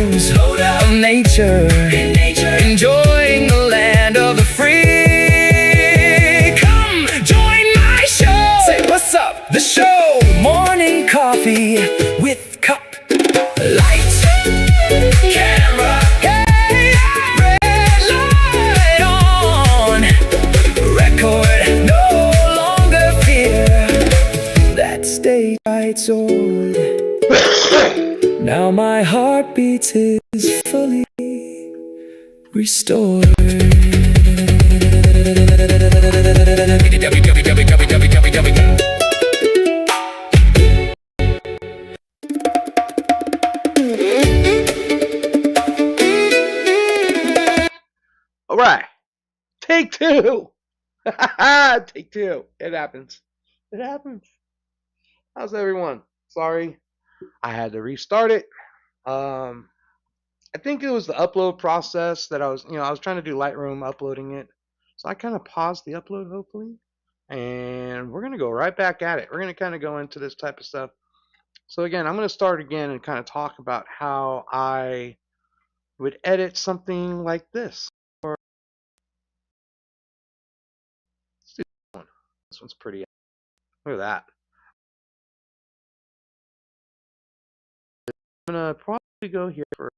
moves of nature, enjoying the land of the free. Come join my show. Say what's up, the show. Morning coffee with Cupp. Lights, camera, hey, red light on. Record, no longer fear. That stage light's old. Now my heartbeat is fully restored. All right, take two. Take two. It happens. It happens. How's everyone? Sorry, I had to restart it. I think it was the upload process that I was trying to do Lightroom uploading it. So I kind of paused the upload, hopefully. And we're going to go right back at it. We're going to kind of go into this type of stuff. So again, I'm going to start again and kind of talk about how I would edit something like this. Or let's do this one. This one's pretty. Look at that. I'm going to probably go here for,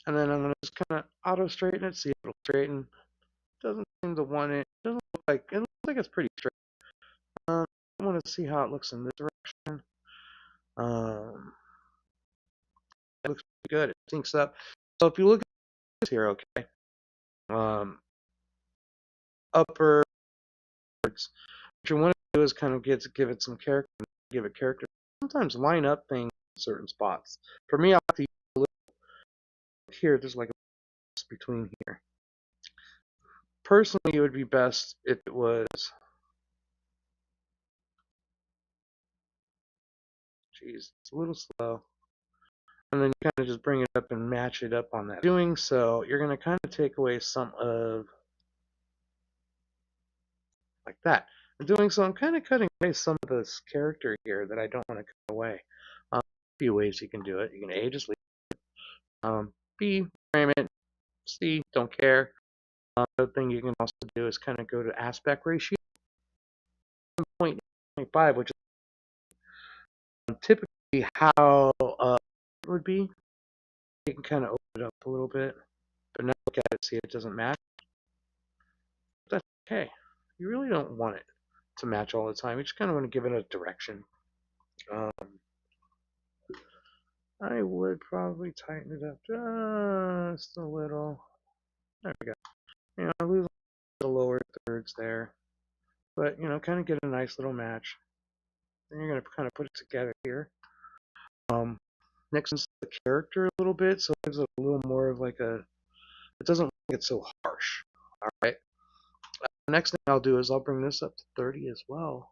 and then I'm going to just kind of auto straighten it, see if it'll straighten. Doesn't seem to want it. Doesn't look like it. Looks like it's pretty straight. I want to see how it looks in this direction. It looks pretty good. It syncs up. So if you look at this here, okay, upper words, what you want to do is kind of give it some character, give it character. Sometimes line up things in certain spots. For me, I like to use a little here. There's like a between here. Personally, it would be best if it was. Geez, it's a little slow. And then you kind of just bring it up and match it up on that. Doing so, you're going to kind of take away some of, like that. In doing so, I'm kind of cutting away some of this character here that I don't want to cut away. A few ways you can do it. You can A, just leave it. B, frame it. C, don't care. Another thing you can also do is kind of go to aspect ratio. 1.5, which is typically how it would be. You can kind of open it up a little bit, but now look at it, see it doesn't match. That's okay. You really don't want it to match all the time. You just kind of want to give it a direction. I would probably tighten it up just a little. There we go. I lose the lower thirds there, but kind of get a nice little match. Then you're going to kind of put it together here. Next is the character a little bit, so it gives it a little more of like a. It doesn't get so harsh. All right. Next thing I'll do is I'll bring this up to 30 as well.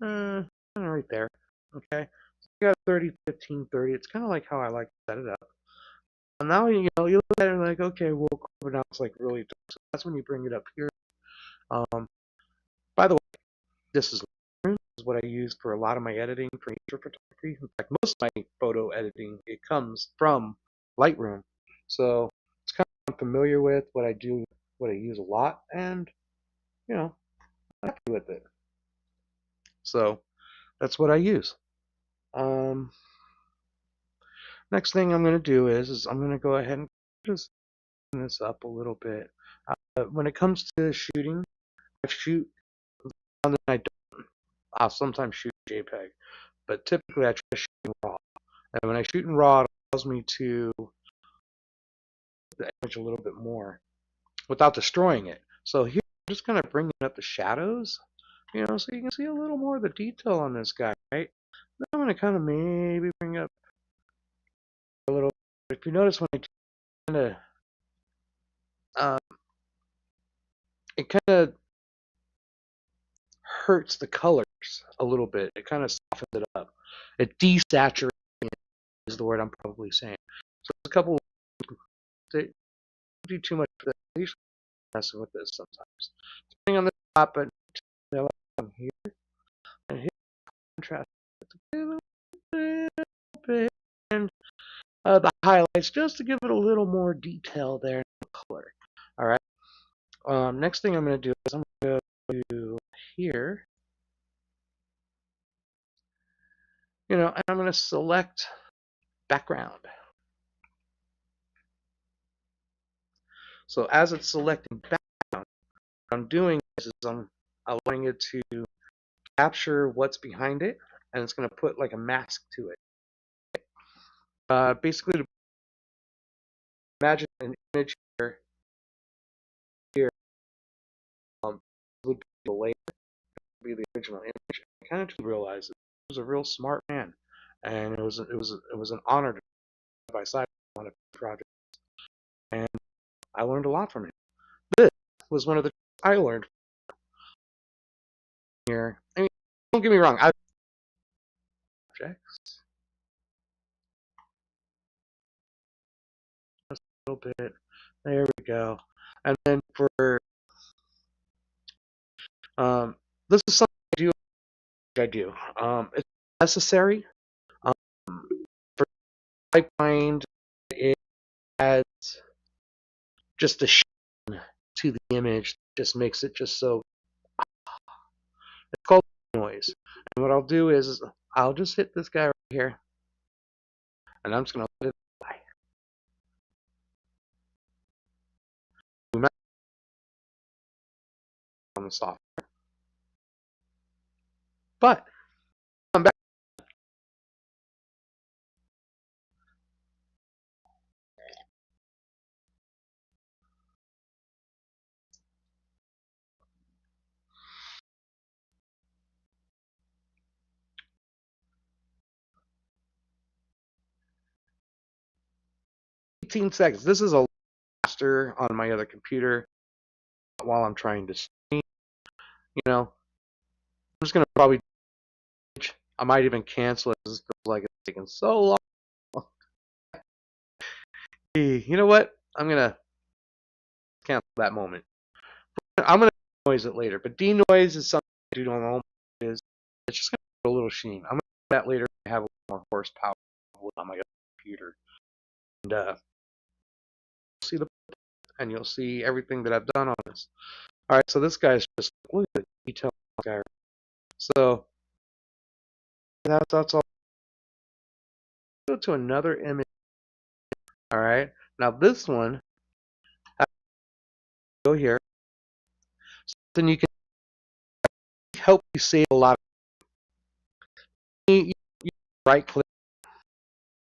Right there. Okay. So I got 30, 15, 30. It's kind of like how I like to set it up. And now you look at it and like, okay, well, now it's like really dark. So that's when you bring it up here. By the way, this is what I use for a lot of my editing for nature photography. In fact, most of my photo editing, it comes from Lightroom. So it's kind of I'm familiar with what I do, what I use a lot, and I'm happy with it. So that's what I use. Next thing I'm going to do is I'm going to go ahead and just clean this up a little bit. When it comes to shooting, I shoot, and then I don't. I'll sometimes shoot JPEG, but typically I try to shoot in RAW. And when I shoot in RAW, it allows me to the image a little bit more without destroying it. So here I'm just kind of bringing up the shadows, so you can see a little more of the detail on this guy, right? Then I'm going to kind of maybe bring up a little. If you notice when I kind of, it kind of hurts the colors a little bit. It kind of softens it up. It desaturates is the word I'm probably saying. So there's a couple. They do too much for that. I usually messing with this sometimes. Depending on the top, but here and here contrast. the highlights just to give it a little more detail there in color. All right. Next thing I'm going to do is I'm going to go here, and I'm going to select background. So as it's selecting background, what I'm doing is I'm allowing it to capture what's behind it, and it's going to put like a mask to it. Basically, imagine an image here would be the layer, would be the original image. I kind of realized that he was a real smart man, and it was an honor to be by side on a project, and I learned a lot from him. This was one of the I learned here. I mean, don't get me wrong, I objects a little bit. There we go. And then for this is something I do. It's necessary. Um, for I find it adds just a sheen to the image, just makes it just so. It's called noise. And what I'll do is I'll just hit this guy right here, and I'm just gonna let it fly. On the software, but I'm back. 18 seconds. This is a faster on my other computer while I'm trying to stream. I'm just gonna probably. I might even cancel it. This feels like it's taking so long. You know what? I'm gonna cancel that moment. I'm gonna denoise it later, but denoise is something I do normally. Is it's just gonna put a little sheen. I'm gonna do that later. I have a little more horsepower on my other computer, and see the and you'll see everything that I've done on this. All right, so this guy's just look at the detail on this guy. So that's all. Go to another image. All right, now this one, go here. Then you can help you save a lot. You right click.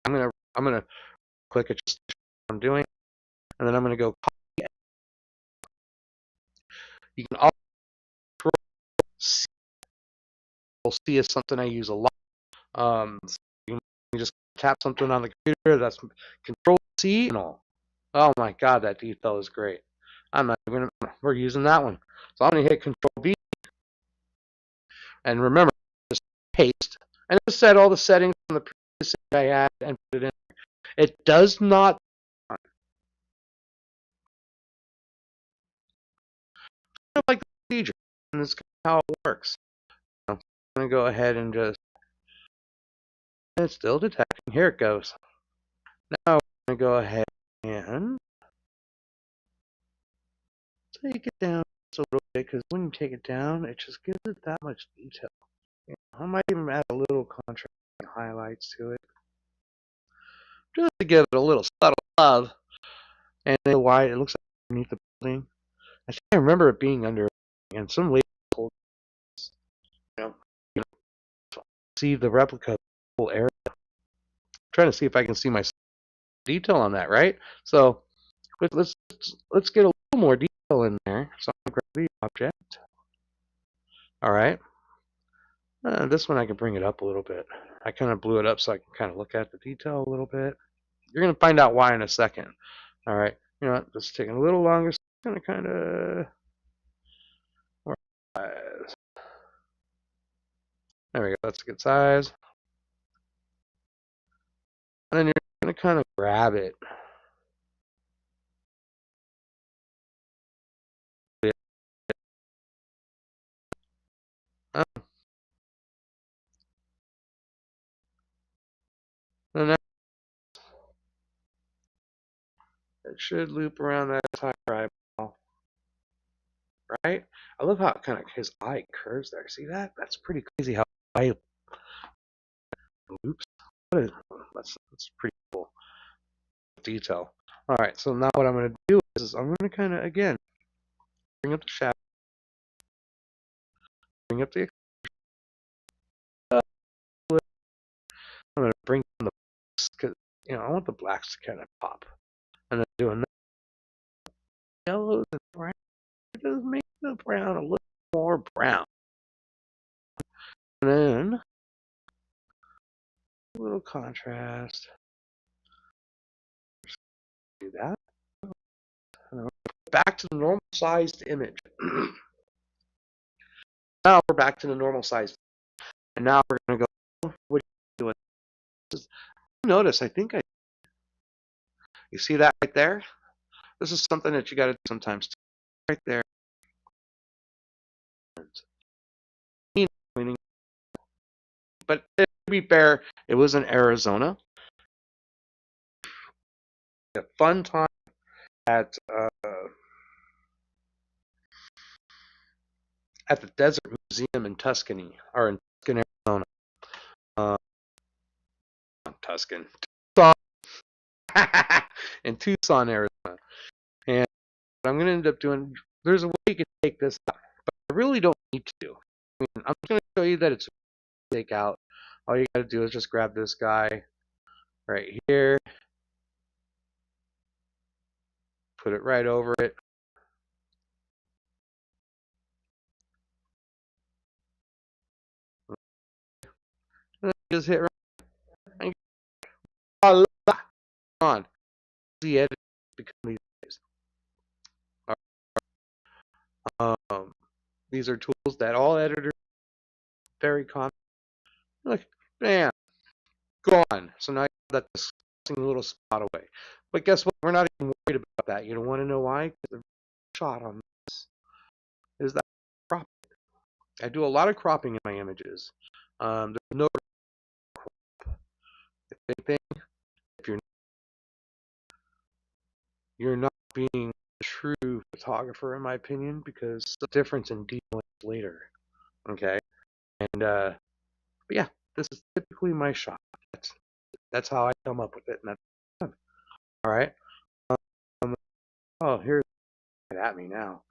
I'm gonna click it. Just what I'm doing, and then I'm gonna go. You can also see, see is something I use a lot. So you can just tap something on the computer. That's Control C and all. Oh my God, that detail is great. I'm not even. We're using that one. So I'm gonna hit Control V, and remember, just paste, and just set all the settings from the previous I had and put it in. It does not. Like the procedure, and it's how it works. I'm gonna go ahead and just. It's still detecting. Here it goes. Now I'm gonna go ahead and take it down just a little bit, because when you take it down, it just gives it that much detail. I might even add a little contrast and highlights to it, just to give it a little subtle love. And then why it looks like underneath the building. I think I remember it being under, and some lady told you know, you know, see the replica of the whole area. I'm trying to see if I can see my detail on that, right? So let's get a little more detail in there. So I'm gonna grab the object. All right. This one I can bring it up a little bit. I kind of blew it up so I can kind of look at the detail a little bit. You're gonna find out why in a second. All right. You know what? This is taking a little longer. So I'm gonna kind of. There we go. That's a good size. And then you're gonna kind of grab it. And It should loop around that entire eyeball, right? I love how it kind of his eye curves there. See that? That's pretty crazy how eye loops. That's pretty cool detail. All right, so now what I'm going to do is I'm going to kind of again bring up the shadow, bring up the. I'm going to bring down the blacks because I want the blacks to kind of pop, and then do another yellows and brown. Just make the brown a little more brown, and then a little contrast. Do that. And then back to the normal sized image. Now we're back to the normal size, and now we're going to go. What are you doing? Notice, I think you see that right there? This is something that you got to do sometimes too. Right there. But to be fair, it was in Arizona. A fun time at at the Desert Museum in Tuscany, or in Tucson, Arizona. Uh, Tuscan. Tucson. In Tucson, Arizona. And what I'm going to end up doing, there's a way you can take this out, but I really don't need to. I mean, I'm going to show you that it's take out. All you got to do is just grab this guy right here, put it right over it. And then just hit right. Voila! On. The edit become these days. These are tools that all editors very common. Like, bam, gone. So now you have that disgusting little spot away. But guess what? We're not even worried about that. You don't want to know why? Because the shot on this is that crop. I do a lot of cropping in my images. There's no thing if you're not being a true photographer, in my opinion, because the difference in detail later. Okay, and but yeah, this is typically my shot. That's how I come up with it, and that's fun. All right. Um, oh, here's at me now.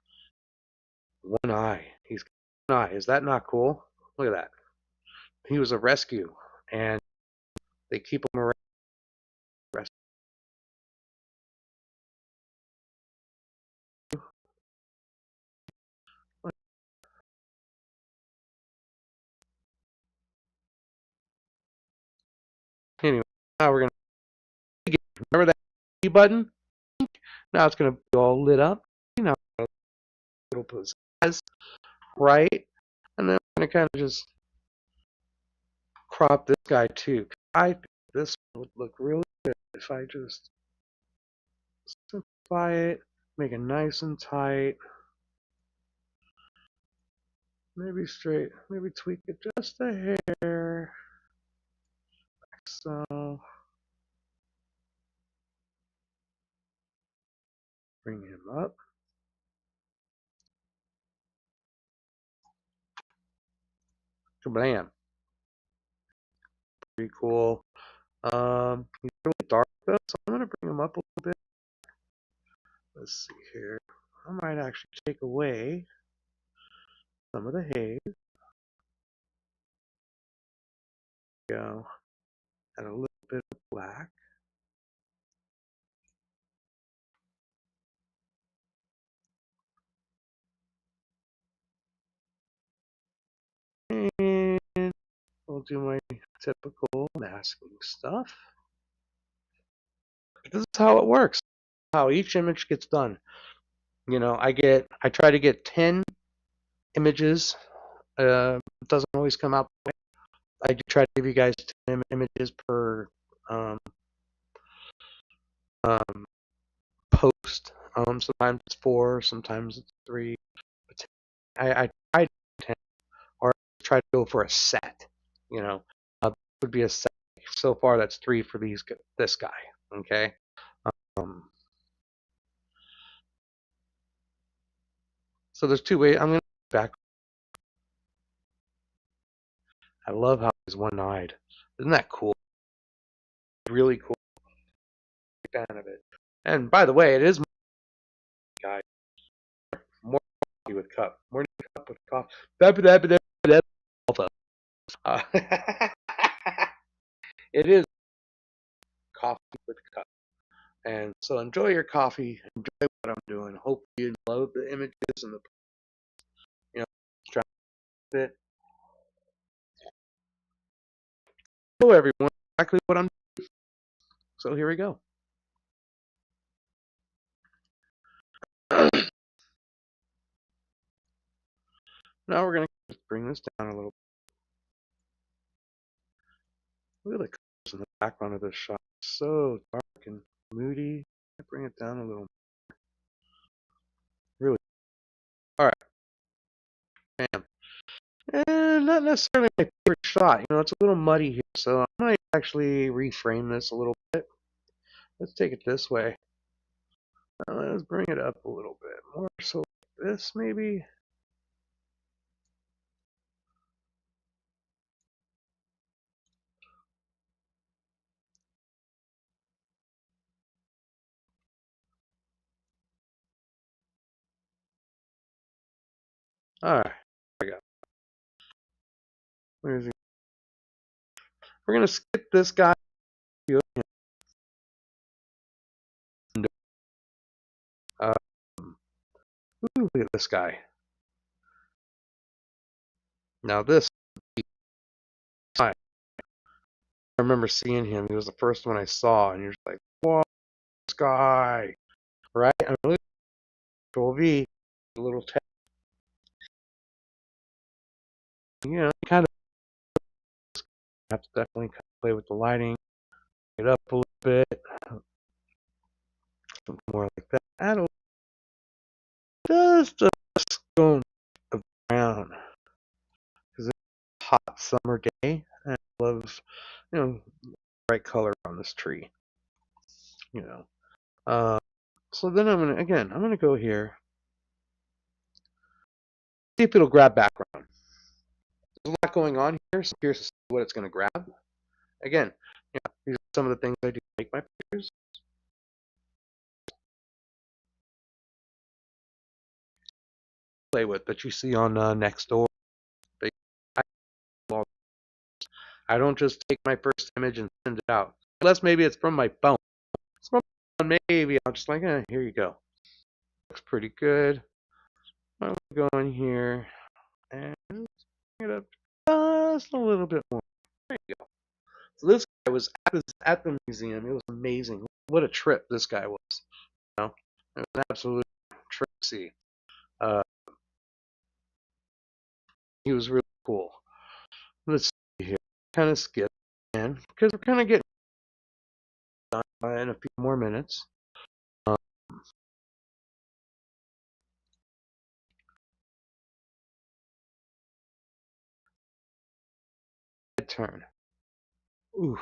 One eye. He's got one eye. Is that not cool? Look at that. He was a rescue, and they keep him around. Rescue. Anyway, now we're gonna remember that E button. Now it's gonna be all lit up. Now it'll put as right, and then we're gonna kind of just crop this guy too. I think this would look really good if I just simplify it, make it nice and tight. Maybe straight, maybe tweak it just a hair. Like so. Bring him up. Kablam. Pretty cool. He's really dark though, so I'm gonna bring him up a little bit. Let's see here. I might actually take away some of the haze. Go. Add a little bit of black. And we'll do my typical masking stuff. This is how it works. How each image gets done. I try to get 10 images. It doesn't always come out. I do try to give you guys 10 images per um, um, post. Sometimes it's 4, sometimes it's 3. But I try to 10, or try to go for a set. Would be a set. So far, that's 3 for this guy. Okay. Um, So there's two ways. I'm going to back. I love how he's one-eyed. Isn't that cool? Really cool. Big fan of it. And by the way, it is guys. More coffee with Cupp. More Cupp with coffee. Uh, it is coffee with Cupp. And so enjoy your coffee. Enjoy what I'm doing. Hope you love the images and the try it. Hello everyone. Exactly what I'm doing. So here we go. Now we're gonna bring this down a little. Look at the colors in the background of this shot. So dark and moody. Bring it down a little. Really. All right. Bam. And not necessarily my favorite shot. It's a little muddy here, so I might actually reframe this a little bit. Let's take it this way. Let's bring it up a little bit more. So like this maybe. All right. I got it. Where's he? We're gonna skip this guy. Um, ooh, look at this guy. Now this. I remember seeing him. He was the first one I saw, and you're just like, "Whoa, this guy!" Right? I'm really Control V, a little text. Kind of have to definitely play with the lighting, get up a little bit, something more like that. Add just a stone of brown because it's a hot summer day, and I love, bright color on this tree. You know. Uh, so then I'm gonna go here, see if it'll grab background. There's a lot going on here, so I'm curious to see what it's gonna grab. Again, these are some of the things I do to make my pictures. Play with that you see on Nextdoor. I don't just take my first image and send it out. Unless maybe it's from my phone. It's from my phone, maybe I'm just like, here you go. Looks pretty good. I'm going to go in here and bring it up just a little bit more. There you go. So this guy was at the museum. It was amazing. What a trip this guy was. It was an absolute trip to see. Uh, he was really cool. Let's see here. Kind of skip in because we're kind of getting done in a few more minutes. Um, turn. Oof.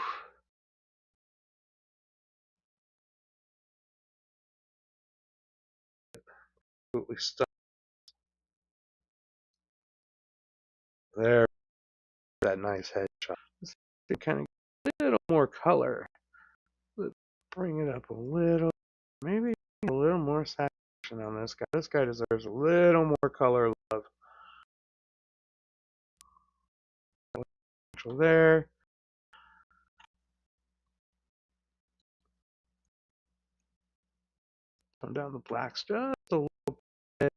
Absolutely stuck there. That nice headshot. Let's kind of get a little more color. Let's bring it up a little. Maybe a little more saturation on this guy. This guy deserves a little more color love. There. Come down the blacks just a little bit.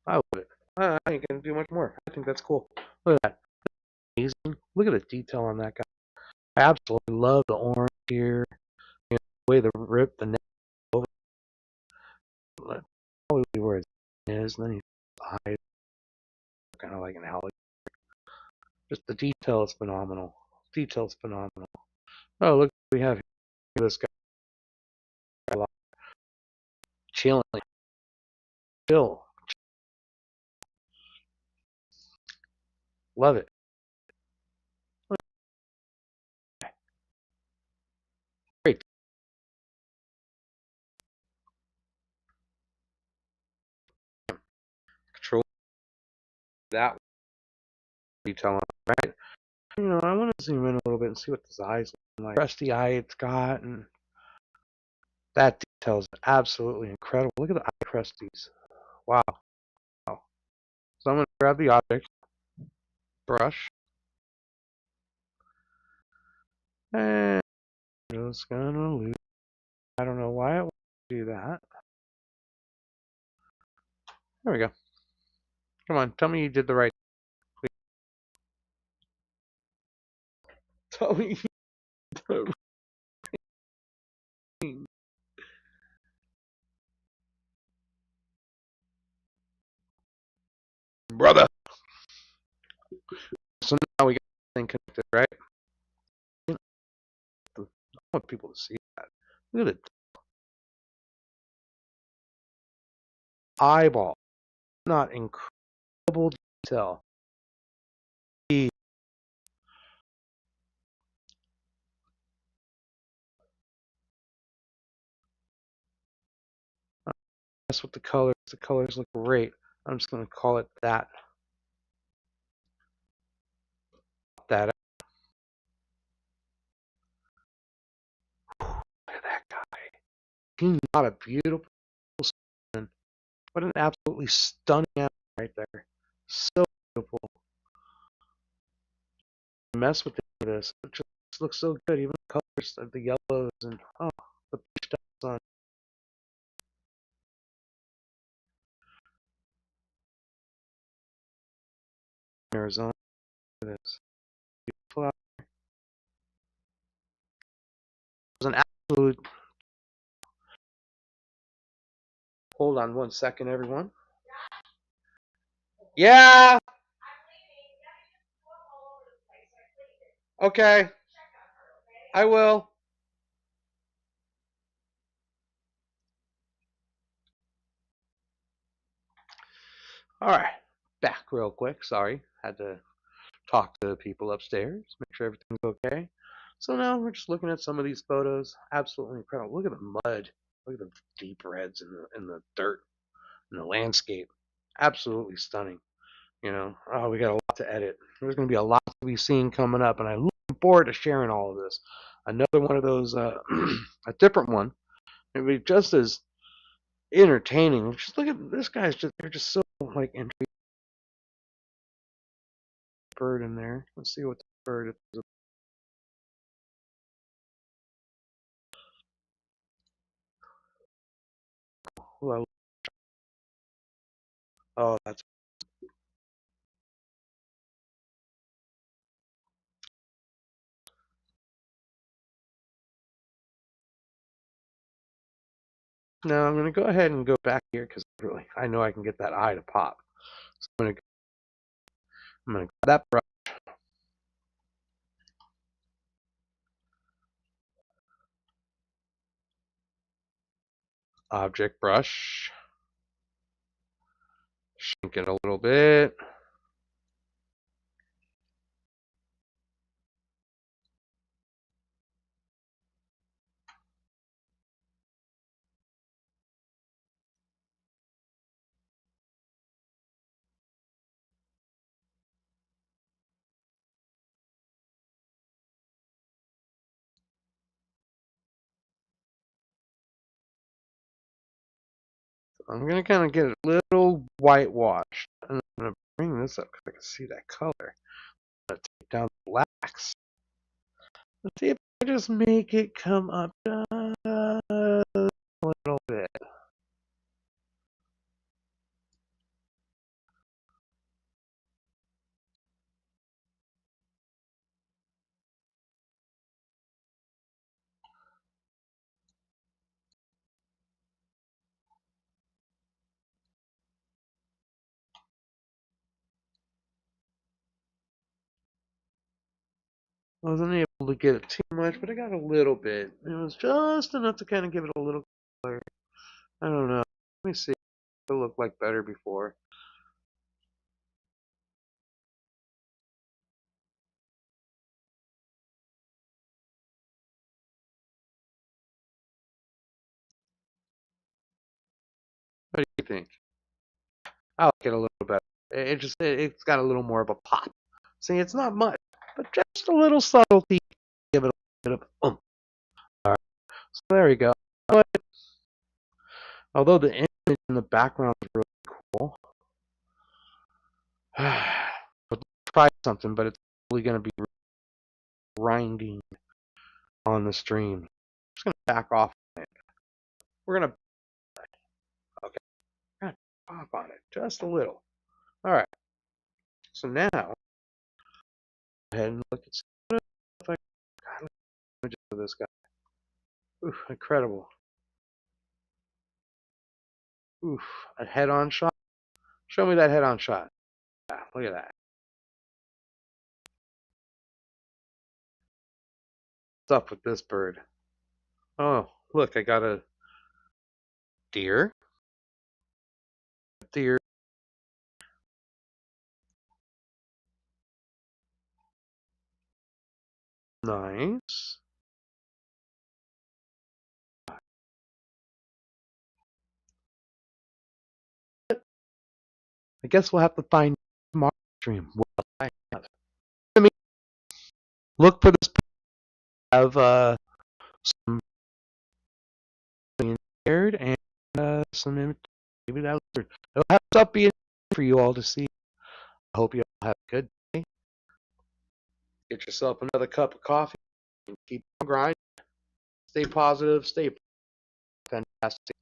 I love it. I ain't gonna do much more. I think that's cool. Look at that. Amazing. Look at the detail on that guy. I absolutely love the orange here. The way the neck over. Probably where it is. And then he's eyes kind of like an alligator. Just the detail is phenomenal. Detail's phenomenal. Oh, look what we have here. This guy. Chilling. Chill. Love it. Great. that detail on it, right? I want to zoom in a little bit and see what this eye's looking like. Crusty eye it's got, and that detail is absolutely incredible. Look at the eye crusties. Wow. Wow. So I'm going to grab the object brush, and I'm just going to loop. I don't know why it won't do that. There we go. Come on, tell me you did the right thing. Tell me you did the right thing. Brother. So now we got the thing connected, right? I want people to see that. Look at the eyeball. Not incredible detail. That's what the colors. The colors look great. I'm just going to call it that. That. Look at that guy. He's not a beautiful person. What an absolutely stunning animal right there. So beautiful. Mess with this. It just looks so good. Even the colors, the yellows, and the pitched sun. Arizona. Look at this. Beautiful. It was an absolute. Hold on one second, everyone. Yeah. Okay. I will. All right. Back real quick. Sorry. Had to talk to the people upstairs, make sure everything's okay. So now we're just looking at some of these photos. Absolutely incredible. Look at the mud. Look at the deep reds in the dirt and the landscape. Absolutely stunning. We got a lot to edit. There's going to be a lot to be seen coming up, and I'm looking forward to sharing all of this. Another one of those, a different one. It'll be just as entertaining. Just look at this guy's they're just so like intrigued. Bird in there. Let's see what the bird is. Well, oh, that's now. I'm going to go ahead and go back here because really, I know I can get that eye to pop. So I'm going to grab that brush, object brush, shrink it a little bit. I'm going to kind of get it a little whitewashed. And I'm going to bring this up because I can see that color. I'm going to take down the blacks. Let's see if I just make it come up just a little bit. I wasn't able to get it too much, but I got a little bit. It was just enough to kind of give it a little color. I don't know. Let me see. It looked like better before. What do you think? I like it a little better. It's got a little more of a pop. See, it's not much, but just a little subtlety. Give it a bit of oomph. All right, so there we go. But although the image in the background is really cool, but try something, but it's really going to be grinding on the stream. I'm just going to back off on it. We're going to, okay, we're going to back off on it just a little. All right, so now, go ahead and look at some images of this guy. Ooh, incredible. Oof, a head-on shot. Show me that head-on shot. Yeah, look at that. What's up with this bird? Oh, look, I got a deer. Deer. Nice. I guess we'll have to find tomorrow stream. Well, I have. I mean, look for this. Have some being aired and some maybe that'll have stuff being for you all to see. I hope you all have a good day. Get yourself another cup of coffee and keep on grinding. Stay positive. Stay fantastic.